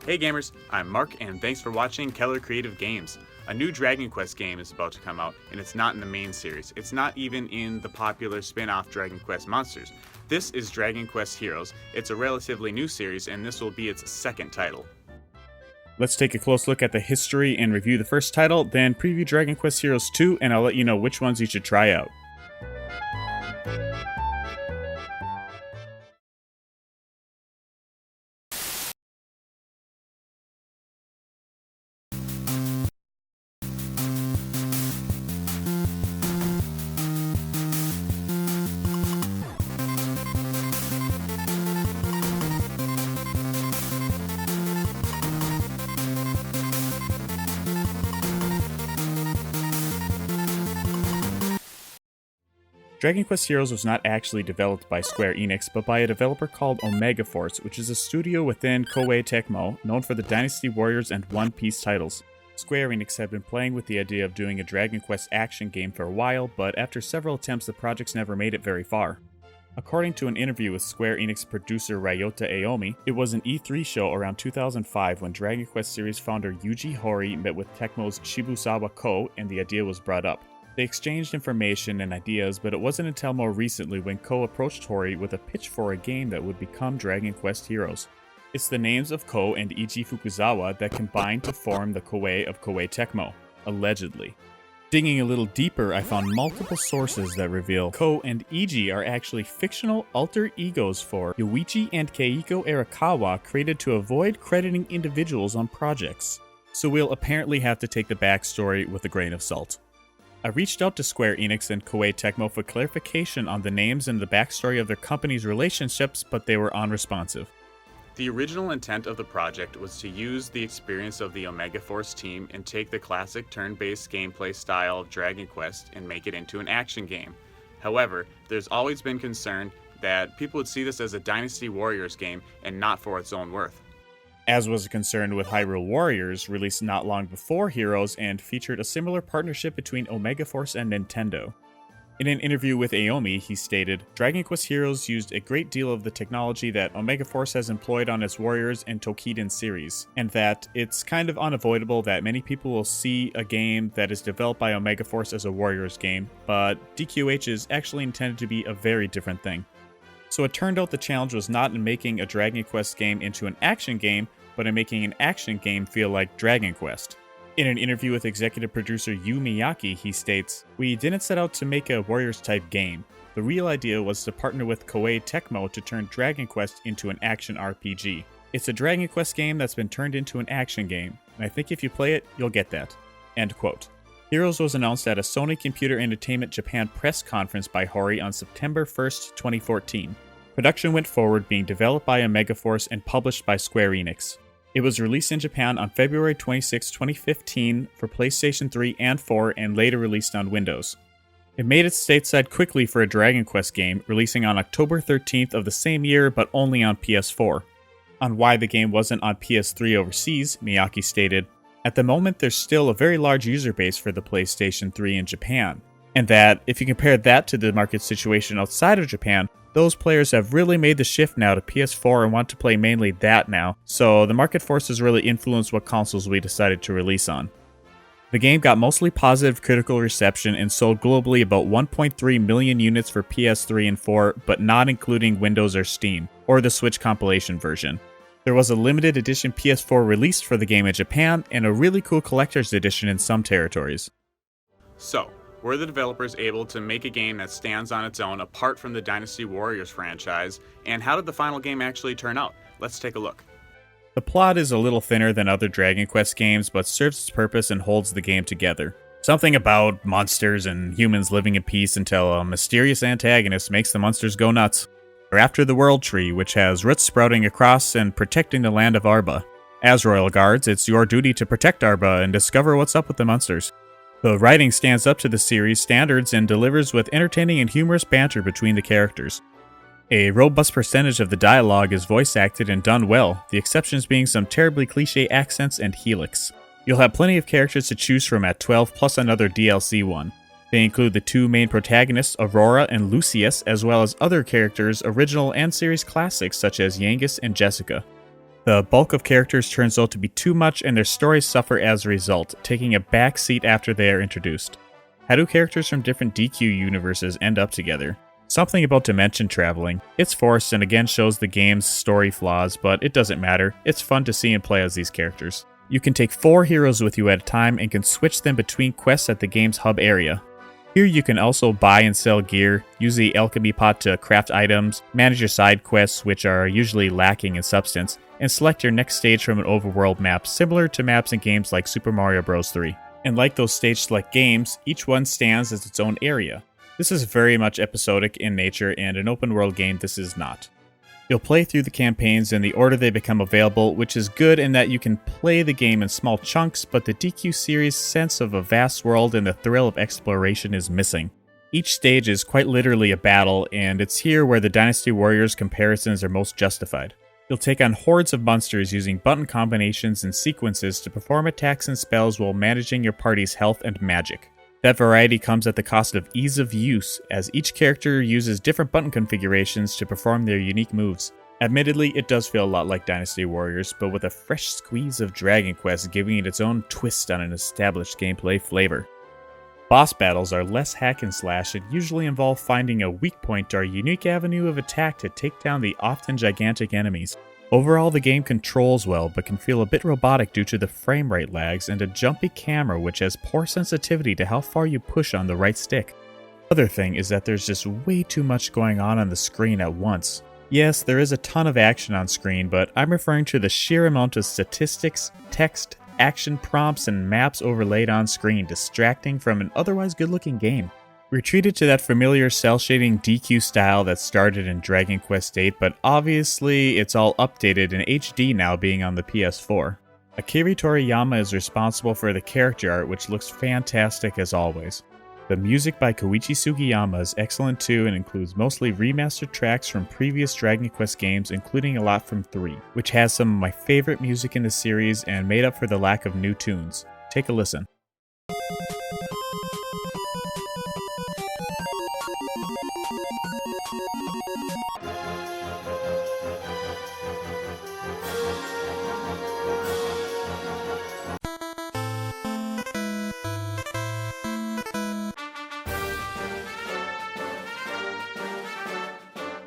Hey gamers, I'm Mark and thanks for watching Keller Creative Games. A new Dragon Quest game is about to come out and it's not in the main series. It's not even in the popular spin-off Dragon Quest Monsters. This is Dragon Quest Heroes. It's a relatively new series and this will be its second title. Let's take a close look at the history and review the first title, then preview Dragon Quest Heroes 2, and I'll let you know which ones you should try out. Dragon Quest Heroes was not actually developed by Square Enix, but by a developer called Omega Force, which is a studio within Koei Tecmo, known for the Dynasty Warriors and One Piece titles. Square Enix had been playing with the idea of doing a Dragon Quest action game for a while, but after several attempts the projects never made it very far. According to an interview with Square Enix producer Ryota Aomi, it was an E3 show around 2005 when Dragon Quest series founder Yuji Horii met with Tecmo's Shibusawa Ko and the idea was brought up. They exchanged information and ideas, but it wasn't until more recently when Ko approached Horii with a pitch for a game that would become Dragon Quest Heroes. It's the names of Ko and Ichi Fukuzawa that combined to form the Koei of Koei Tecmo, allegedly. Digging a little deeper, I found multiple sources that reveal Ko and Ichi are actually fictional alter egos for Yoichi and Keiko Arakawa created to avoid crediting individuals on projects. So we'll apparently have to take the backstory with a grain of salt. I reached out to Square Enix and Koei Tecmo for clarification on the names and the backstory of their company's relationships, but they were unresponsive. The original intent of the project was to use the experience of the Omega Force team and take the classic turn-based gameplay style of Dragon Quest and make it into an action game. However, there's always been concern that people would see this as a Dynasty Warriors game and not for its own worth. As was a concern with Hyrule Warriors, released not long before Heroes and featured a similar partnership between Omega Force and Nintendo. In an interview with Aomi, he stated, "Dragon Quest Heroes used a great deal of the technology that Omega Force has employed on its Warriors and Tokiden series, and that it's kind of unavoidable that many people will see a game that is developed by Omega Force as a Warriors game, but DQH is actually intended to be a very different thing." So it turned out the challenge was not in making a Dragon Quest game into an action game, but in making an action game feel like Dragon Quest. In an interview with executive producer Yu Miyake, he states, "We didn't set out to make a Warriors-type game. The real idea was to partner with Koei Tecmo to turn Dragon Quest into an action RPG. It's a Dragon Quest game that's been turned into an action game, and I think if you play it, you'll get that." End quote. Heroes was announced at a Sony Computer Entertainment Japan press conference by Horii on September 1st, 2014. Production went forward, being developed by Omega Force and published by Square Enix. It was released in Japan on February 26, 2015 for PlayStation 3 and 4 and later released on Windows. It made its stateside quickly for a Dragon Quest game, releasing on October 13th of the same year but only on PS4. On why the game wasn't on PS3 overseas, Miyake stated, "At the moment there's still a very large user base for the PlayStation 3 in Japan, and that, if you compare that to the market situation outside of Japan, those players have really made the shift now to PS4 and want to play mainly that now, so the market forces really influenced what consoles we decided to release on." The game got mostly positive critical reception and sold globally about 1.3 million units for PS3 and 4, but not including Windows or Steam, or the Switch compilation version. There was a limited edition PS4 released for the game in Japan, and a really cool collector's edition in some territories. So, were the developers able to make a game that stands on its own apart from the Dynasty Warriors franchise, and how did the final game actually turn out? Let's take a look. The plot is a little thinner than other Dragon Quest games, but serves its purpose and holds the game together. Something about monsters and humans living in peace until a mysterious antagonist makes the monsters go nuts. We're after the World Tree, which has roots sprouting across and protecting the land of Arba. As Royal Guards, it's your duty to protect Arba and discover what's up with the monsters. The writing stands up to the series' standards and delivers with entertaining and humorous banter between the characters. A robust percentage of the dialogue is voice acted and done well, the exceptions being some terribly cliché accents and helix. You'll have plenty of characters to choose from at 12 plus another DLC one. They include the two main protagonists, Aurora and Lucius, as well as other characters, original and series classics such as Yangus and Jessica. The bulk of characters turns out to be too much and their stories suffer as a result, taking a back seat after they are introduced. How do characters from different DQ universes end up together? Something about dimension traveling. It's forced and again shows the game's story flaws, but it doesn't matter. It's fun to see and play as these characters. You can take 4 heroes with you at a time and can switch them between quests at the game's hub area. Here you can also buy and sell gear, use the alchemy pot to craft items, manage your side quests which are usually lacking in substance, and select your next stage from an overworld map similar to maps in games like Super Mario Bros. 3. And like those stage select games, each one stands as its own area. This is very much episodic in nature, and an open world game this is not. You'll play through the campaigns in the order they become available, which is good in that you can play the game in small chunks, but the DQ series' sense of a vast world and the thrill of exploration is missing. Each stage is quite literally a battle, and it's here where the Dynasty Warriors comparisons are most justified. You'll take on hordes of monsters using button combinations and sequences to perform attacks and spells while managing your party's health and magic. That variety comes at the cost of ease of use, as each character uses different button configurations to perform their unique moves. Admittedly, it does feel a lot like Dynasty Warriors, but with a fresh squeeze of Dragon Quest giving it its own twist on an established gameplay flavor. Boss battles are less hack and slash and usually involve finding a weak point or a unique avenue of attack to take down the often gigantic enemies. Overall, the game controls well, but can feel a bit robotic due to the frame rate lags and a jumpy camera which has poor sensitivity to how far you push on the right stick. Other thing is that there's just way too much going on the screen at once. Yes, there is a ton of action on screen, but I'm referring to the sheer amount of statistics, text, action prompts, and maps overlaid on screen, distracting from an otherwise good-looking game. We're treated to that familiar cel-shading DQ style that started in Dragon Quest VIII, but obviously it's all updated in HD now being on the PS4. Akira Toriyama is responsible for the character art, which looks fantastic as always. The music by Koichi Sugiyama is excellent too and includes mostly remastered tracks from previous Dragon Quest games, including a lot from 3, which has some of my favorite music in the series and made up for the lack of new tunes. Take a listen.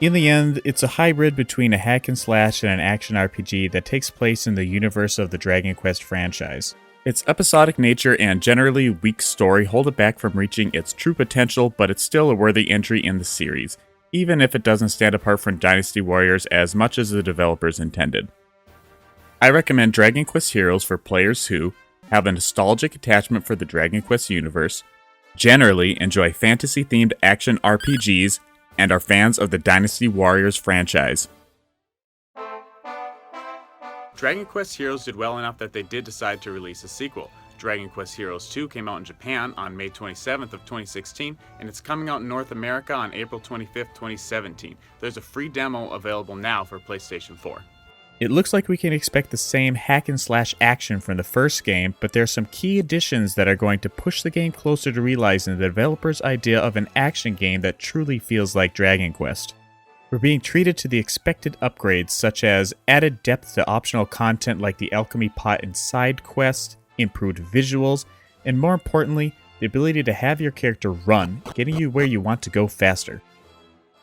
In the end, it's a hybrid between a hack and slash and an action RPG that takes place in the universe of the Dragon Quest franchise. Its episodic nature and generally weak story hold it back from reaching its true potential, but it's still a worthy entry in the series, even if it doesn't stand apart from Dynasty Warriors as much as the developers intended. I recommend Dragon Quest Heroes for players who have a nostalgic attachment for the Dragon Quest universe, generally enjoy fantasy-themed action RPGs, and are fans of the Dynasty Warriors franchise. Dragon Quest Heroes did well enough that they did decide to release a sequel. Dragon Quest Heroes 2 came out in Japan on May 27th of 2016, and it's coming out in North America on April 25th, 2017. There's a free demo available now for PlayStation 4. It looks like we can expect the same hack and slash action from the first game, but there's some key additions that are going to push the game closer to realizing the developer's idea of an action game that truly feels like Dragon Quest. We're being treated to the expected upgrades, such as added depth to optional content like the alchemy pot and side quest, improved visuals, and more importantly, the ability to have your character run, getting you where you want to go faster.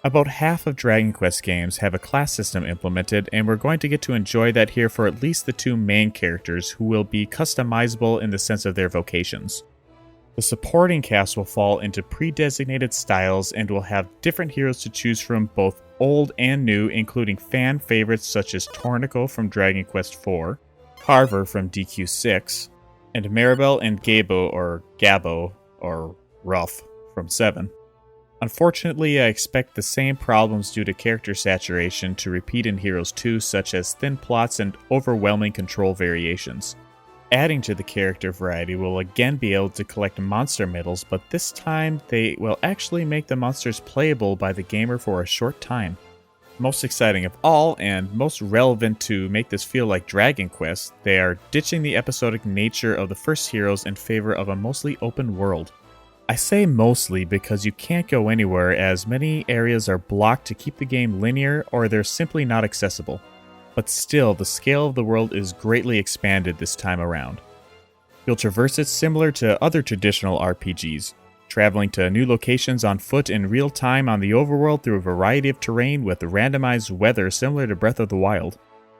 About half of Dragon Quest games have a class system implemented, and we're going to get to enjoy that here for at least the 2 main characters, who will be customizable in the sense of their vocations. The supporting cast will fall into pre-designated styles and will have different heroes to choose from, both old and new, including fan favorites such as Tornico from Dragon Quest IV, Carver from DQ6, and Maribel and Gabo, or Ruff, from 7. Unfortunately, I expect the same problems due to character saturation to repeat in Heroes 2, such as thin plots and overwhelming control variations. Adding to the character variety, we'll again be able to collect monster medals, but this time they will actually make the monsters playable by the gamer for a short time. Most exciting of all, and most relevant to make this feel like Dragon Quest, they are ditching the episodic nature of the first Heroes in favor of a mostly open world. I say mostly because you can't go anywhere, as many areas are blocked to keep the game linear or they're simply not accessible. but still the scale of the world is greatly expanded this time around. You'll traverse it similar to other traditional RPGs, traveling to new locations on foot in real time on the overworld through a variety of terrain with randomized weather similar to Breath of the Wild.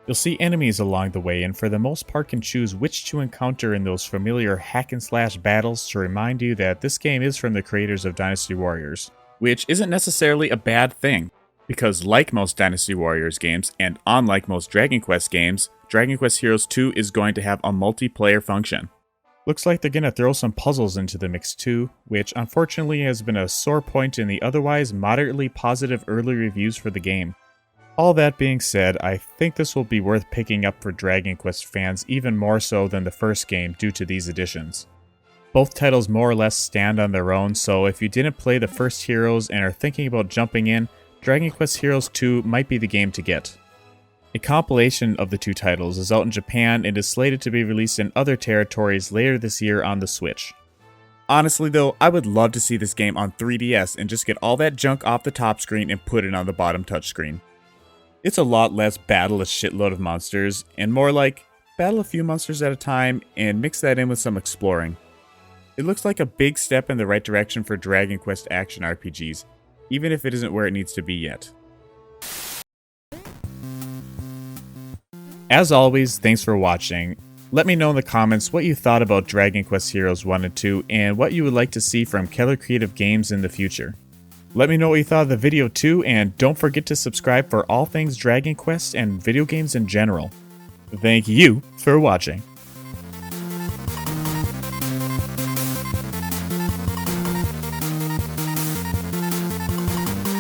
You'll see enemies along the way and for the most part can choose which to encounter in those familiar hack and slash battles to remind you that this game is from the creators of Dynasty Warriors, which isn't necessarily a bad thing, because like most Dynasty Warriors games and unlike most Dragon Quest games, Dragon Quest Heroes 2 is going to have a multiplayer function. Looks like they're going to throw some puzzles into the mix too, which unfortunately has been a sore point in the otherwise moderately positive early reviews for the game. All that being said, I think this will be worth picking up for Dragon Quest fans even more so than the first game due to these additions. Both titles more or less stand on their own, so if you didn't play the first Heroes and are thinking about jumping in, Dragon Quest Heroes 2 might be the game to get. A compilation of the two titles is out in Japan and is slated to be released in other territories later this year on the Switch. Honestly though, I would love to see this game on 3DS and just get all that junk off the top screen and put it on the bottom touchscreen. It's a lot less battle a shitload of monsters, and more like battle a few monsters at a time and mix that in with some exploring. It looks like a big step in the right direction for Dragon Quest action RPGs, even if it isn't where it needs to be yet. As always, thanks for watching. Let me know in the comments what you thought about Dragon Quest Heroes 1 and 2 and what you would like to see from Keller Creative Games in the future. Let me know what you thought of the video too, and don't forget to subscribe for all things Dragon Quest and video games in general. Thank you for watching.